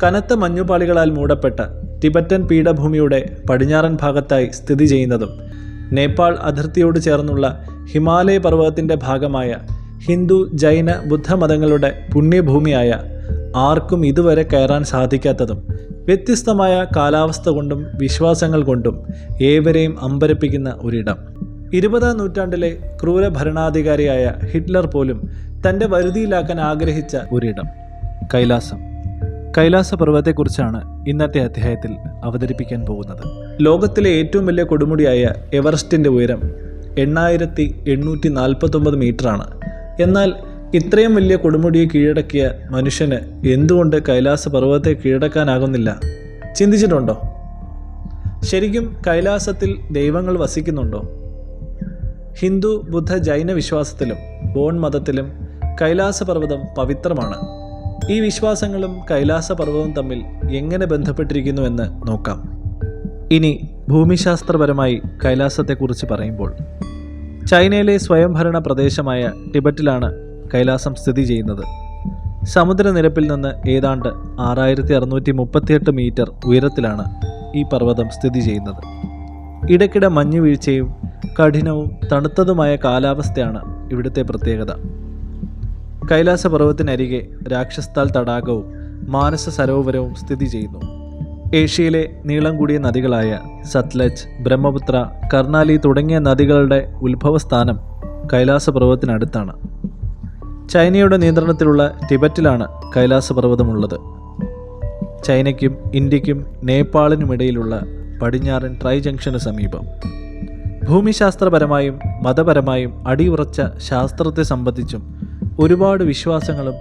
കനത്ത മഞ്ഞുപാളികളാൽ മൂടപ്പെട്ട ടിബറ്റൻ പീഠഭൂമിയുടെ പടിഞ്ഞാറൻ ഭാഗത്തായി സ്ഥിതി ചെയ്യുന്നതും നേപ്പാൾ അതിർത്തിയോട് ചേർന്നുള്ള ഹിമാലയ പർവ്വതത്തിൻ്റെ ഭാഗമായ ഹിന്ദു, ജൈന, ബുദ്ധമതങ്ങളുടെ പുണ്യഭൂമിയായ ആർക്കും ഇതുവരെ കയറാൻ സാധിക്കാത്തതും വ്യത്യസ്തമായ കാലാവസ്ഥ കൊണ്ടും വിശ്വാസങ്ങൾ കൊണ്ടും ഏവരെയും അമ്പരപ്പിക്കുന്ന ഒരിടം. 20-ാം നൂറ്റാണ്ടിലെ ക്രൂര ഭരണാധികാരിയായ ഹിറ്റ്ലർ പോലും തൻ്റെ വരുതിയിലാക്കാൻ ആഗ്രഹിച്ച ഒരിടം കൈലാസം. കൈലാസ പർവ്വതത്തെക്കുറിച്ചാണ് ഇന്നത്തെ അധ്യായത്തിൽ അവതരിപ്പിക്കാൻ പോകുന്നത്. ലോകത്തിലെ ഏറ്റവും വലിയ കൊടുമുടിയായ എവറസ്റ്റിൻ്റെ ഉയരം 8849 മീറ്ററാണ്. എന്നാൽ ഇത്രയും വലിയ കൊടുമുടിയെ കീഴടക്കിയ മനുഷ്യന് എന്തുകൊണ്ട് കൈലാസ പർവ്വതത്തെ കീഴടക്കാനാകുന്നില്ല? ചിന്തിച്ചിട്ടുണ്ടോ? ശരിക്കും കൈലാസത്തിൽ ദൈവങ്ങൾ വസിക്കുന്നുണ്ടോ? ഹിന്ദു, ബുദ്ധ, ജൈന വിശ്വാസത്തിലും ബോൺ മതത്തിലും കൈലാസ പർവ്വതം പവിത്രമാണ്. ഈ വിശ്വാസങ്ങളും കൈലാസ പർവ്വതവും തമ്മിൽ എങ്ങനെ ബന്ധപ്പെട്ടിരിക്കുന്നുവെന്ന് നോക്കാം. ഇനി ഭൂമിശാസ്ത്രപരമായി കൈലാസത്തെക്കുറിച്ച് പറയുമ്പോൾ, ചൈനയിലെ സ്വയംഭരണ പ്രദേശമായ ടിബറ്റിലാണ് കൈലാസം സ്ഥിതി ചെയ്യുന്നത്. സമുദ്രനിരപ്പിൽ നിന്ന് ഏതാണ്ട് 6638 മീറ്റർ ഉയരത്തിലാണ് ഈ പർവ്വതം സ്ഥിതി ചെയ്യുന്നത്. ഇടയ്ക്കിടെ മഞ്ഞുവീഴ്ചയും കഠിനവും തണുത്തതുമായ കാലാവസ്ഥയാണ് ഇവിടുത്തെ പ്രത്യേകത. കൈലാസ പർവ്വതത്തിനരികെ രാക്ഷസ്ഥാൽ തടാകവും മാനസ സരോവരവും സ്ഥിതി ചെയ്യുന്നു. ഏഷ്യയിലെ നീളം കൂടിയ നദികളായ സത്ലജ്, ബ്രഹ്മപുത്ര, കർണാലി തുടങ്ങിയ നദികളുടെ ഉത്ഭവസ്ഥാനം കൈലാസ പർവ്വതത്തിനടുത്താണ്. ചൈനയുടെ നിയന്ത്രണത്തിലുള്ള ടിബറ്റിലാണ് കൈലാസ പർവ്വതമുള്ളത്. ചൈനയ്ക്കും ഇന്ത്യക്കും നേപ്പാളിനുമിടയിലുള്ള പടിഞ്ഞാറൻ ട്രൈ ജംഗ്ഷന് സമീപം. ഭൂമിശാസ്ത്രപരമായും മതപരമായും അടിയുറച്ച ശാസ്ത്രത്തെ സംബന്ധിച്ചും ഒരുപാട് വിശ്വാസങ്ങളും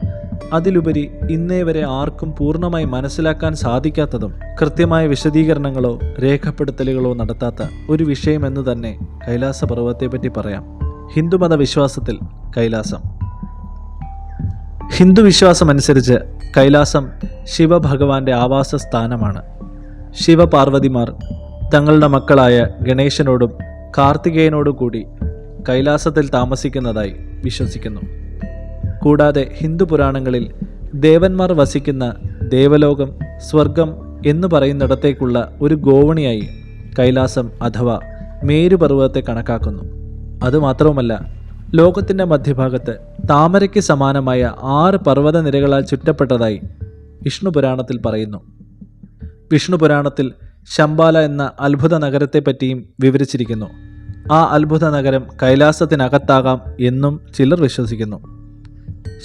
അതിലുപരി ഇന്നേ വരെ ആർക്കും പൂർണ്ണമായി മനസ്സിലാക്കാൻ സാധിക്കാത്തതും കൃത്യമായ വിശദീകരണങ്ങളോ രേഖപ്പെടുത്തലുകളോ നടത്താത്ത ഒരു വിഷയമെന്ന് തന്നെ കൈലാസ പർവ്വതത്തെപ്പറ്റി പറയാം. ഹിന്ദുമത വിശ്വാസത്തിൽ കൈലാസം. ഹിന്ദു വിശ്വാസമനുസരിച്ച് കൈലാസം ശിവഭഗവാന്റെ ആവാസ സ്ഥാനമാണ്. ശിവപാർവതിമാർ തങ്ങളുടെ മക്കളായ ഗണേശനോടും കാർത്തികേയനോടും കൂടി കൈലാസത്തിൽ താമസിക്കുന്നതായി വിശ്വസിക്കുന്നു. കൂടാതെ ഹിന്ദു പുരാണങ്ങളിൽ ദേവന്മാർ വസിക്കുന്ന ദേവലോകം, സ്വർഗം എന്ന് പറയുന്നിടത്തേക്കുള്ള ഒരു ഗോവണിയായി കൈലാസം അഥവാ മേരുപർവ്വതത്തെ കണക്കാക്കുന്നു. അതുമാത്രവുമല്ല, ലോകത്തിൻ്റെ മധ്യഭാഗത്ത് താമരയ്ക്ക് സമാനമായ 6 പർവ്വതനിരകളാൽ ചുറ്റപ്പെട്ടതായി വിഷ്ണു പുരാണത്തിൽ പറയുന്നു. വിഷ്ണു പുരാണത്തിൽ ശംബാല എന്ന അത്ഭുത നഗരത്തെപ്പറ്റിയും വിവരിച്ചിരിക്കുന്നു. ആ അത്ഭുത നഗരം കൈലാസത്തിനകത്താകാം എന്നും ചിലർ വിശ്വസിക്കുന്നു.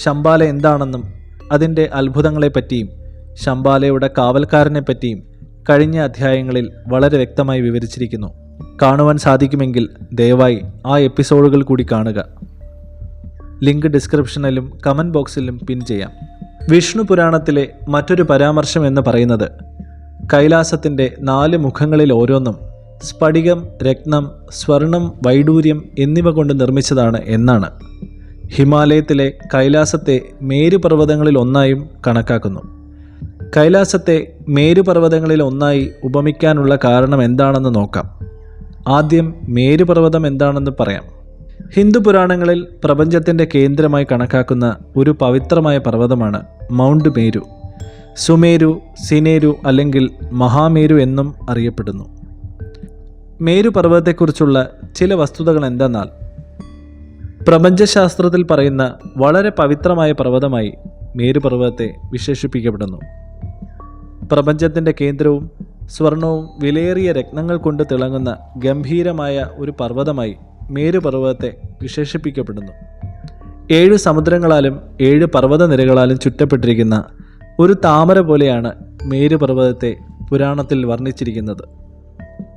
ശംബാല എന്താണെന്നും അതിൻ്റെ അത്ഭുതങ്ങളെപ്പറ്റിയും ശംബാലയുടെ കാവൽക്കാരനെപ്പറ്റിയും കഴിഞ്ഞ അധ്യായങ്ങളിൽ വളരെ വ്യക്തമായി വിവരിച്ചിരിക്കുന്നു. കാണുവാൻ സാധിക്കുമെങ്കിൽ ദയവായി ആ എപ്പിസോഡുകൾ കൂടി കാണുക. ലിങ്ക് ഡിസ്ക്രിപ്ഷനിലും കമൻറ്റ് ബോക്സിലും പിൻ ചെയ്യാം. വിഷ്ണു പുരാണത്തിലെ മറ്റൊരു പരാമർശം എന്ന് പറയുന്നത് കൈലാസത്തിൻ്റെ 4 മുഖങ്ങളിൽ ഓരോന്നും സ്ഫടികം, രത്നം, സ്വർണം, വൈഡൂര്യം എന്നിവ കൊണ്ട് നിർമ്മിച്ചതാണ് എന്നാണ്. ഹിമാലയത്തിലെ കൈലാസത്തെ മേരുപർവ്വതങ്ങളിൽ ഒന്നായും കണക്കാക്കുന്നു. കൈലാസത്തെ മേരുപർവ്വതങ്ങളിൽ ഒന്നായി ഉപമിക്കാനുള്ള കാരണം എന്താണെന്ന് നോക്കാം. ആദ്യം മേരുപർവ്വതം എന്താണെന്ന് പറയാം. ഹിന്ദു പുരാണങ്ങളിൽ പ്രപഞ്ചത്തിൻ്റെ കേന്ദ്രമായി കണക്കാക്കുന്ന ഒരു പവിത്രമായ പർവ്വതമാണ് മൗണ്ട് മേരു. സുമേരു, സിനേരു അല്ലെങ്കിൽ മഹാമേരു എന്നും അറിയപ്പെടുന്നു. മേരു പർവ്വതത്തെക്കുറിച്ചുള്ള ചില വസ്തുതകൾ എന്തെന്നാൽ, പ്രപഞ്ചശാസ്ത്രത്തിൽ പറയുന്ന വളരെ പവിത്രമായ പർവ്വതമായി മേരുപർവ്വതത്തെ വിശേഷിപ്പിക്കപ്പെടുന്നു. പ്രപഞ്ചത്തിൻ്റെ കേന്ദ്രവും സ്വർണവും വിലയേറിയ രത്നങ്ങൾ കൊണ്ട് തിളങ്ങുന്ന ഗംഭീരമായ ഒരു പർവ്വതമായി മേരുപർവ്വതത്തെ വിശേഷിപ്പിക്കപ്പെടുന്നു. 7 സമുദ്രങ്ങളാലും 7 പർവ്വതനിരകളാലും ചുറ്റപ്പെട്ടിരിക്കുന്ന ഒരു താമര പോലെയാണ് മേരുപർവ്വതത്തെ പുരാണത്തിൽ വർണ്ണിച്ചിരിക്കുന്നത്.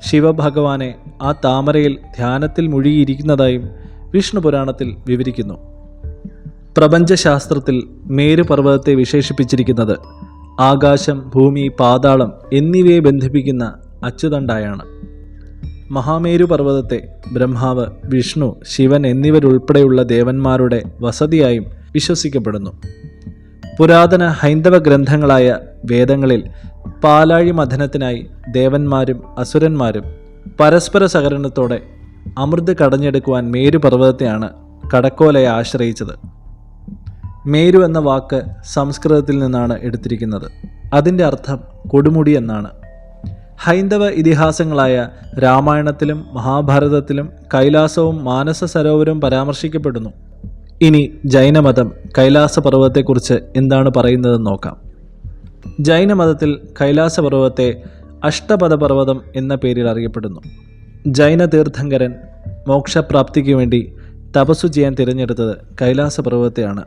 ശിവഭഗവാനെ ആ താമരയിൽ ധ്യാനത്തിൽ മുഴുകിയിരിക്കുന്നതായും വിഷ്ണു പുരാണത്തിൽ വിവരിക്കുന്നു. പ്രപഞ്ചശാസ്ത്രത്തിൽ മേരുപർവ്വതത്തെ വിശേഷിപ്പിച്ചിരിക്കുന്നത് ആകാശം, ഭൂമി, പാതാളം എന്നിവയെ ബന്ധിപ്പിക്കുന്ന അച്ചുതണ്ടായാണ്. മഹാമേരു പർവ്വതത്തെ ബ്രഹ്മാവ്, വിഷ്ണു, ശിവൻ എന്നിവരുൾപ്പെടെയുള്ള ദേവന്മാരുടെ വസതിയായും വിശ്വസിക്കപ്പെടുന്നു. പുരാതന ഹൈന്ദവ ഗ്രന്ഥങ്ങളായ വേദങ്ങളിൽ പാലാഴി മഥനത്തിനായി ദേവന്മാരും അസുരന്മാരും പരസ്പര സഹകരണത്തോടെ അമൃത് കടഞ്ഞെടുക്കുവാൻ മേരുപർവ്വതത്തെയാണ് കടക്കോലയെ ആശ്രയിച്ചത്. മേരു എന്ന വാക്ക് സംസ്കൃതത്തിൽ നിന്നാണ് എടുത്തിരിക്കുന്നത്. അതിൻ്റെ അർത്ഥം കൊടുമുടി എന്നാണ്. ഹൈന്ദവ ഇതിഹാസങ്ങളായ രാമായണത്തിലും മഹാഭാരതത്തിലും കൈലാസവും മാനസ സരോവരവും പരാമർശിക്കപ്പെടുന്നു. ഇനി ജൈനമതം കൈലാസപർവ്വതത്തെക്കുറിച്ച് എന്താണ് പറയുന്നതെന്ന് നോക്കാം. ജൈനമതത്തിൽ കൈലാസപർവ്വതത്തെ അഷ്ടപദപർവ്വതം എന്ന പേരിൽ അറിയപ്പെടുന്നു. ജൈന തീർത്ഥങ്കരൻ മോക്ഷപ്രാപ്തിക്ക് വേണ്ടി തപസ്സു ചെയ്യാൻ തിരഞ്ഞെടുത്തത് കൈലാസപർവ്വതത്തെയാണ്.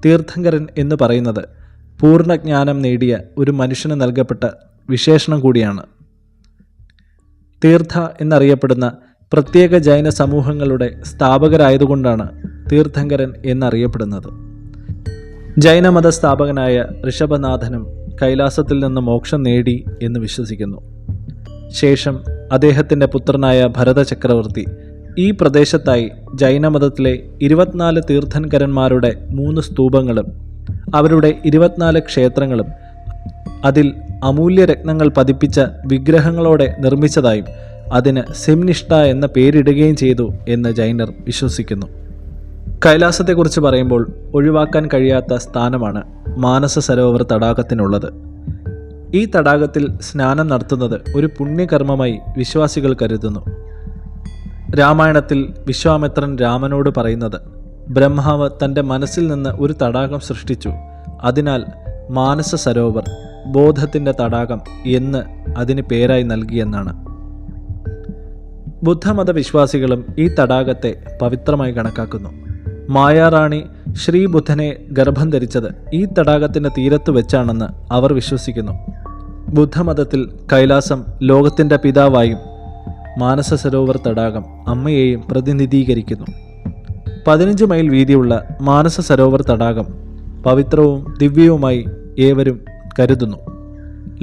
തീർത്ഥങ്കരൻ എന്ന് പറയുന്നത് പൂർണ്ണജ്ഞാനം നേടിയ ഒരു മനുഷ്യന് നൽകപ്പെട്ട വിശേഷണം കൂടിയാണ്. തീർത്ഥ എന്നറിയപ്പെടുന്ന പ്രത്യേക ജൈന സമൂഹങ്ങളുടെ സ്ഥാപകരായതുകൊണ്ടാണ് തീർത്ഥങ്കരൻ എന്നറിയപ്പെടുന്നത്. ജൈനമത സ്ഥാപകനായ ഋഷഭനാഥനും കൈലാസത്തിൽ നിന്ന് മോക്ഷം നേടി എന്ന് വിശ്വസിക്കുന്നു. ശേഷം അദ്ദേഹത്തിൻ്റെ പുത്രനായ ഭരത ചക്രവർത്തി ഈ പ്രദേശത്തായി ജൈനമതത്തിലെ 24 തീർത്ഥങ്കരന്മാരുടെ 3 സ്തൂപങ്ങളും അവരുടെ 24 ക്ഷേത്രങ്ങളും അതിൽ അമൂല്യ രത്നങ്ങൾ പതിപ്പിച്ച വിഗ്രഹങ്ങളോടെ നിർമ്മിച്ചതായും അതിന് സിംനിഷ്ഠ എന്ന പേരിടുകയും ചെയ്തു എന്ന് ജൈനർ വിശ്വസിക്കുന്നു. കൈലാസത്തെക്കുറിച്ച് പറയുമ്പോൾ ഒഴിവാക്കാൻ കഴിയാത്ത സ്ഥാനമാണ് മാനസ സരോവർ തടാകത്തിനുള്ളത്. ഈ തടാകത്തിൽ സ്നാനം നടത്തുന്നത് ഒരു പുണ്യകർമ്മമായി വിശ്വാസികൾ കരുതുന്നു. രാമായണത്തിൽ വിശ്വാമിത്രൻ രാമനോട് പറയുന്നത്, ബ്രഹ്മാവ് തൻ്റെ മനസ്സിൽ നിന്ന് ഒരു തടാകം സൃഷ്ടിച്ചു, അതിനാൽ മാനസ സരോവർ, ബോധത്തിൻ്റെ തടാകം എന്ന് അതിന് പേരായി നൽകിയെന്നാണ്. ബുദ്ധമത വിശ്വാസികളും ഈ തടാകത്തെ പവിത്രമായി കണക്കാക്കുന്നു. മായാറാണി ശ്രീബുദ്ധനെ ഗർഭം ധരിച്ചത് ഈ തടാകത്തിൻ്റെ തീരത്ത് വെച്ചാണെന്ന് അവർ വിശ്വസിക്കുന്നു. ബുദ്ധമതത്തിൽ കൈലാസം ലോകത്തിൻ്റെ പിതാവായും മാനസ സരോവർ തടാകം അമ്മയെയും പ്രതിനിധീകരിക്കുന്നു. 15 മൈൽ വീതിയുള്ള മാനസ സരോവർ തടാകം പവിത്രവും ദിവ്യവുമായി ഏവരും കരുതുന്നു.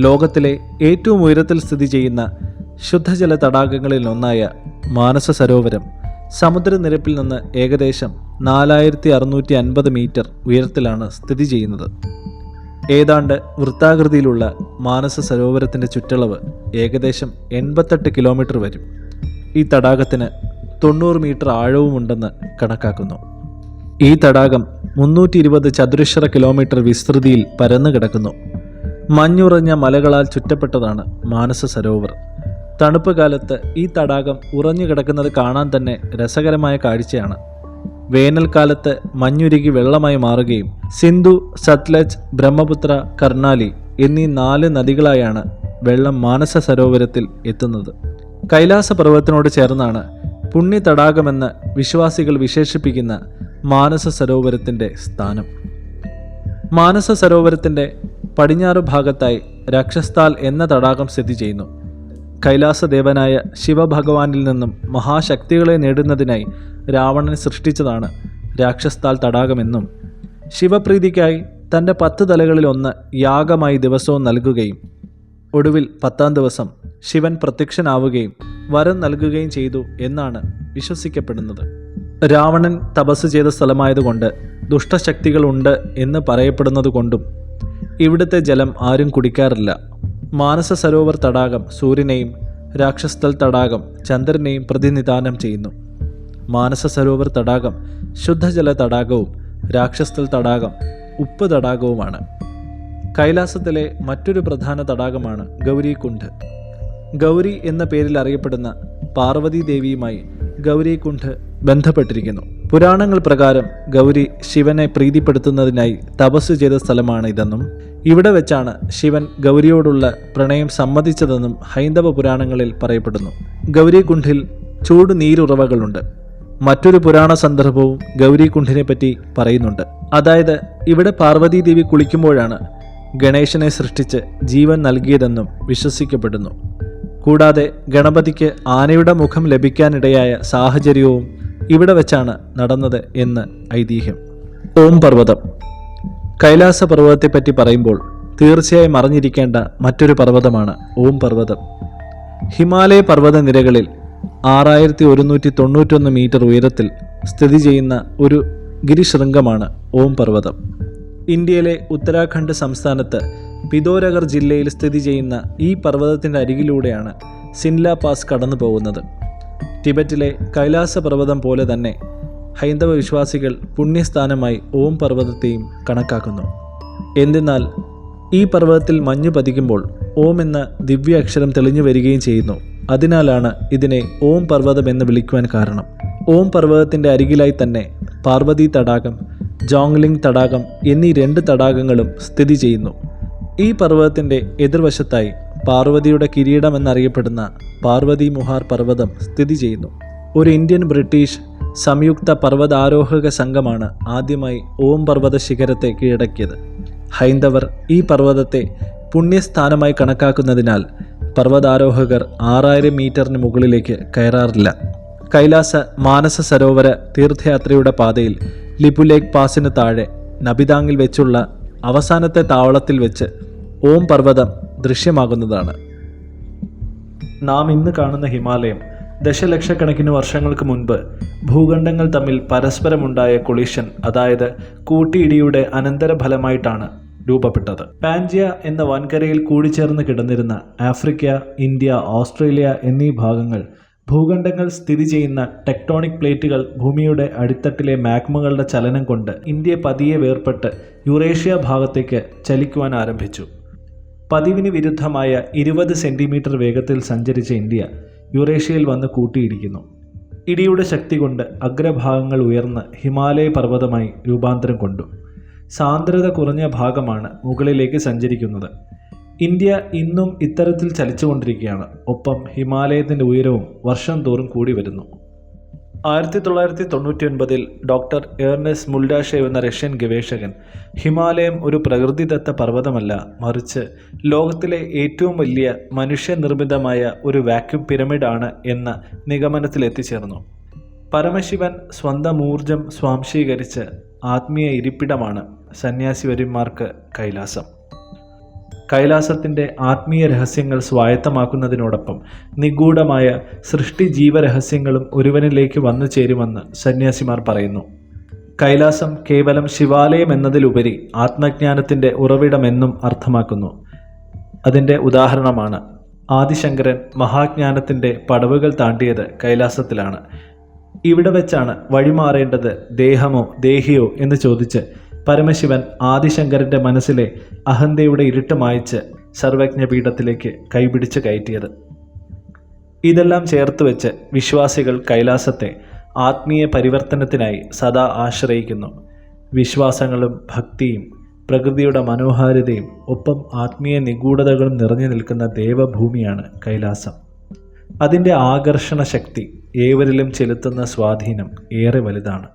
ലോകത്തിലെ ഏറ്റവും ഉയരത്തിൽ സ്ഥിതി ചെയ്യുന്ന ശുദ്ധജല തടാകങ്ങളിൽ ഒന്നായ മാനസ സരോവരം സമുദ്രനിരപ്പിൽ നിന്ന് ഏകദേശം 4650 മീറ്റർ ഉയരത്തിലാണ് സ്ഥിതി ചെയ്യുന്നത്. ഏതാണ്ട് വൃത്താകൃതിയിലുള്ള മാനസ സരോവരത്തിൻ്റെ ചുറ്റളവ് ഏകദേശം 88 കിലോമീറ്റർ വരും. ഈ തടാകത്തിന് 90 മീറ്റർ ആഴവുമുണ്ടെന്ന് കണക്കാക്കുന്നു. ഈ തടാകം 320 ചതുരശ്ര കിലോമീറ്റർ വിസ്തൃതിയിൽ പരന്നു കിടക്കുന്നു. മഞ്ഞുറഞ്ഞ മലകളാൽ ചുറ്റപ്പെട്ടതാണ് മാനസ സരോവർ. തണുപ്പ് കാലത്ത് ഈ തടാകം ഉറഞ്ഞു കിടക്കുന്നത് കാണാൻ തന്നെ രസകരമായ കാഴ്ചയാണ്. വേനൽക്കാലത്ത് മഞ്ഞുരുകി വെള്ളമായി മാറുകയും സിന്ധു, സത്ലജ്, ബ്രഹ്മപുത്ര, കർണാലി എന്നീ 4 നദികളായാണ് വെള്ളം മാനസ സരോവരത്തിൽ എത്തുന്നത്. കൈലാസ പർവ്വതത്തിനോട് ചേർന്നാണ് പുണ്യ തടാകമെന്ന് വിശ്വാസികൾ വിശേഷിപ്പിക്കുന്ന മാനസ സരോവരത്തിൻ്റെ സ്ഥാനം. മാനസ സരോവരത്തിൻ്റെ പടിഞ്ഞാറ് ഭാഗത്തായി രാക്ഷസ്ഥാൽ എന്ന തടാകം സ്ഥിതി ചെയ്യുന്നു. കൈലാസദേവനായ ശിവഭഗവാനിൽ നിന്നും മഹാശക്തികളെ നേടുന്നതിനായി രാവണൻ സൃഷ്ടിച്ചതാണ് രാക്ഷസ്ഥാൽ തടാകമെന്നും ശിവപ്രീതിക്കായി തൻ്റെ 10 തലകളിൽ ഒന്ന് യാഗമായി ദിവസവും നൽകുകയും ഒടുവിൽ 10ാം ദിവസം ശിവൻ പ്രത്യക്ഷനാവുകയും വരം നൽകുകയും ചെയ്തു എന്നാണ് വിശ്വസിക്കപ്പെടുന്നത്. രാവണൻ തപസ് ചെയ്ത സ്ഥലമായതുകൊണ്ട് ദുഷ്ടശക്തികളുണ്ട് എന്ന് പറയപ്പെടുന്നത് കൊണ്ടും ഇവിടുത്തെ ജലം ആരും കുടിക്കാറില്ല. മാനസ സരോവർ തടാകം സൂര്യനെയും രാക്ഷസ്ഥൽ തടാകം ചന്ദ്രനെയും പ്രതിനിധാനം ചെയ്യുന്നു. മാനസ സരോവർ തടാകം ശുദ്ധജല തടാകവും രാക്ഷസ്ഥൽ തടാകം ഉപ്പ് തടാകവുമാണ്. കൈലാസത്തിലെ മറ്റൊരു പ്രധാന തടാകമാണ് ഗൗരീകുണ്ഡ്. ഗൗരി എന്ന പേരിൽ അറിയപ്പെടുന്ന പാർവതി ദേവിയുമായി ഗൗരീകുണ്ഡ് ബന്ധപ്പെട്ടിരിക്കുന്നു. പുരാണങ്ങൾ പ്രകാരം ഗൗരി ശിവനെ പ്രീതിപ്പെടുത്തുന്നതിനായി തപസ് ചെയ്ത സ്ഥലമാണ് ഇതെന്നും ഇവിടെ വെച്ചാണ് ശിവൻ ഗൗരിയോടുള്ള പ്രണയം സമ്മതിച്ചതെന്നും ഹൈന്ദവ പുരാണങ്ങളിൽ പറയപ്പെടുന്നു. ഗൗരീകുണ്ഡിൽ ചൂട് നീരുറവകളുണ്ട്. മറ്റൊരു പുരാണ സന്ദർഭവും ഗൗരീകുണ്ഡിനെ പറ്റി പറയുന്നുണ്ട്. അതായത് ഇവിടെ പാർവതീദേവി കുളിക്കുമ്പോഴാണ് ഗണേശനെ സൃഷ്ടിച്ച് ജീവൻ നൽകിയതെന്നും വിശ്വസിക്കപ്പെടുന്നു. കൂടാതെ ഗണപതിക്ക് ആനയുടെ മുഖം ലഭിക്കാനിടയായ സാഹചര്യവും ഇവിടെ വെച്ചാണ് നടന്നത് എന്ന് ഐതിഹ്യം. ഓം പർവ്വതം. കൈലാസ പർവ്വതത്തെപ്പറ്റി പറയുമ്പോൾ തീർച്ചയായും അറിഞ്ഞിരിക്കേണ്ട മറ്റൊരു പർവ്വതമാണ് ഓം പർവ്വതം. ഹിമാലയ പർവ്വത നിരകളിൽ 6191 മീറ്റർ ഉയരത്തിൽ സ്ഥിതി ചെയ്യുന്ന ഒരു ഗിരിശൃംഗമാണ് ഓം പർവ്വതം. ഇന്ത്യയിലെ ഉത്തരാഖണ്ഡ് സംസ്ഥാനത്ത് പിതോരഗർ ജില്ലയിൽ സ്ഥിതി ചെയ്യുന്ന ഈ പർവ്വതത്തിൻ്റെ അരികിലൂടെയാണ് സിൻല പാസ് കടന്നു പോകുന്നത്. ടിബറ്റിലെ കൈലാസ പർവ്വതം പോലെ തന്നെ ഹൈന്ദവ വിശ്വാസികൾ പുണ്യസ്ഥാനമായി ഓം പർവ്വതത്തെയും കണക്കാക്കുന്നു. എന്തെന്നാൽ ഈ പർവ്വതത്തിൽ മഞ്ഞ് പതിക്കുമ്പോൾ ഓം എന്ന ദിവ്യ അക്ഷരം തെളിഞ്ഞു വരികയും ചെയ്യുന്നു. അതിനാലാണ് ഇതിനെ ഓം പർവ്വതം എന്ന് വിളിക്കുവാൻ കാരണം. ഓം പർവ്വതത്തിൻ്റെ അരികിലായി തന്നെ പാർവതി തടാകം, ജോങ്ലിംഗ് തടാകം എന്നീ 2 തടാകങ്ങളും സ്ഥിതി ചെയ്യുന്നു. ഈ പർവ്വതത്തിൻ്റെ എതിർവശത്തായി പാർവതിയുടെ കിരീടം എന്നറിയപ്പെടുന്ന പാർവതി മുഹാർ പർവ്വതം സ്ഥിതി ചെയ്യുന്നു. ഒരു ഇന്ത്യൻ ബ്രിട്ടീഷ് സംയുക്ത പർവ്വതാരോഹക സംഘമാണ് ആദ്യമായി ഓം പർവ്വത ശിഖരത്തെ കീഴടക്കിയത്. ഹൈന്ദവർ ഈ പർവ്വതത്തെ പുണ്യസ്ഥാനമായി കണക്കാക്കുന്നതിനാൽ പർവ്വതാരോഹകർ 6000 മീറ്ററിന് മുകളിലേക്ക് കയറാറില്ല. കൈലാസ മാനസ സരോവര തീർത്ഥയാത്രയുടെ പാതയിൽ ലിപുലേഖ് പാസിന് താഴെ നബിതാങ്ങിൽ വെച്ചുള്ള അവസാനത്തെ താവളത്തിൽ വെച്ച് ഓം പർവ്വതം ദൃശ്യമാകുന്നതാണ്. നാം ഇന്ന് കാണുന്ന ഹിമാലയം ദശലക്ഷക്കണക്കിന് വർഷങ്ങൾക്ക് മുൻപ് ഭൂഖണ്ഡങ്ങൾ തമ്മിൽ പരസ്പരമുണ്ടായ കൊളീഷൻ, അതായത് കൂട്ടിയിടിയുടെ അനന്തരഫലമായിട്ടാണ് രൂപപ്പെട്ടത്. പാൻജിയ എന്ന വൻകരയിൽ കൂടിച്ചേർന്ന് കിടന്നിരുന്ന ആഫ്രിക്ക, ഇന്ത്യ, ഓസ്ട്രേലിയ എന്നീ ഭാഗങ്ങൾ ഭൂഖണ്ഡങ്ങൾ സ്ഥിതി ചെയ്യുന്ന ടെക്ടോണിക് പ്ലേറ്റുകൾ ഭൂമിയുടെ അടിത്തട്ടിലെ മാഗ്മകളുടെ ചലനം കൊണ്ട് ഇന്ത്യ പതിയെ വേർപെട്ട് യൂറേഷ്യ ഭാഗത്തേക്ക് ചലിക്കുവാൻ ആരംഭിച്ചു. പതിവിന് വിരുദ്ധമായ 20 സെൻറ്റിമീറ്റർ വേഗത്തിൽ സഞ്ചരിച്ച ഇന്ത്യ യൂറേഷ്യയിൽ വന്ന് കൂട്ടിയിടിക്കുന്നു. ഇടിയുടെ ശക്തി കൊണ്ട് അഗ്രഭാഗങ്ങൾ ഉയർന്ന് ഹിമാലയ പർവ്വതമായി രൂപാന്തരം കൊണ്ടു. സാന്ദ്രത കുറഞ്ഞ ഭാഗമാണ് മുകളിലേക്ക് സഞ്ചരിക്കുന്നത്. ഇന്ത്യ ഇന്നും ഇത്തരത്തിൽ ചലിച്ചുകൊണ്ടിരിക്കുകയാണ്. ഒപ്പം ഹിമാലയത്തിൻ്റെ ഉയരവും വർഷം തോറും കൂടി വരുന്നു. 1999 ഡോക്ടർ ഏർനെസ്റ്റ് മുൾഡാഷേവ് എന്ന റഷ്യൻ ഗവേഷകൻ ഹിമാലയം ഒരു പ്രകൃതിദത്ത പർവ്വതമല്ല, മറിച്ച് ലോകത്തിലെ ഏറ്റവും വലിയ മനുഷ്യനിർമ്മിതമായ ഒരു വാക്യൂം പിരമിഡാണ് എന്ന നിഗമനത്തിലെത്തിച്ചേർന്നു. പരമശിവൻ സ്വന്തം ഊർജം സ്വാംശീകരിച്ച് ആത്മീയ ഇരിപ്പിടമാണ് സന്യാസിവര്യന്മാർക്ക് കൈലാസം. കൈലാസത്തിൻ്റെ ആത്മീയ രഹസ്യങ്ങൾ സ്വായത്തമാക്കുന്നതിനോടൊപ്പം നിഗൂഢമായ സൃഷ്ടി ജീവരഹസ്യങ്ങളും ഒരുവനിലേക്ക് വന്നു ചേരുമെന്ന് സന്യാസിമാർ പറയുന്നു. കൈലാസം കേവലം ശിവാലയം എന്നതിലുപരി ആത്മജ്ഞാനത്തിൻ്റെ ഉറവിടമെന്നും അർത്ഥമാക്കുന്നു. അതിൻ്റെ ഉദാഹരണമാണ് ആദിശങ്കരൻ മഹാജ്ഞാനത്തിൻ്റെ പടവുകൾ താണ്ടിയത് കൈലാസത്തിലാണ്. ഇവിടെ വെച്ചാണ് വഴിമാറേണ്ടത് ദേഹമോ ദേഹിയോ എന്ന് ചോദിച്ച് പരമശിവൻ ആദിശങ്കരൻ്റെ മനസ്സിലെ അഹന്തയുടെ ഇരുട്ട് മായ്ച്ച് സർവജ്ഞപീഠത്തിലേക്ക് കൈപിടിച്ച് കയറ്റിയത്. ഇതെല്ലാം ചേർത്ത് വെച്ച് വിശ്വാസികൾ കൈലാസത്തെ ആത്മീയ പരിവർത്തനത്തിനായി സദാ ആശ്രയിക്കുന്നു. വിശ്വാസങ്ങളും ഭക്തിയും പ്രകൃതിയുടെ മനോഹാരിതയും ഒപ്പം ആത്മീയ നിഗൂഢതകളും നിറഞ്ഞു നിൽക്കുന്ന ദേവഭൂമിയാണ് കൈലാസം. അതിൻ്റെ ആകർഷണ ശക്തി ഏവരിലും ചെലുത്തുന്ന സ്വാധീനം ഏറെ വലുതാണ്.